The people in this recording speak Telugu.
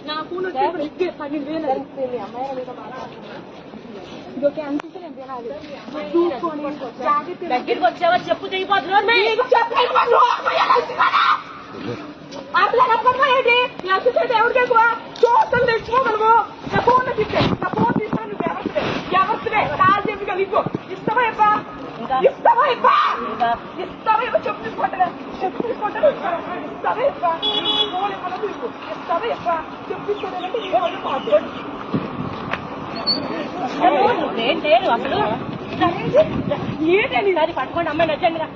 నా ఫోన్ వచ్చి 12,000 అమ్మాయి మీద మాట్లాడుతున్నా. ఇదొకే అనిపిస్తే నేను తినాలి. దగ్గరికి వచ్చావా చెప్పు తెగిపోతున్నావు. ఎవరికి ఎక్కువ చూస్తాను తెచ్చుకోగలవు. నా ఫోన్ తిట్టే నా ఫోన్ తీసుకుని నువ్వు ఎవరివే కాల్ చెప్పి కలిపో. ఇస్తావా ఇవ్వా ఇస్తావా ఇవ్వా ఇస్తావా ఇవ్వ చెప్పు తీసుకుంటా చెప్పు తీసుకుంటాను. ఇస్తావా ఇవ్వా ఫోన్ ఇవ్వను తీసుకో. ఇస్తావా ఇవ్వా చెప్పు తీసుకోవాలంటే ఈ రోజు మాట్లాడు. ఏం లేదు అసలు ఏంటండి ఈసారి పట్టుకోండి అమ్మాయి నచ్చండి రా.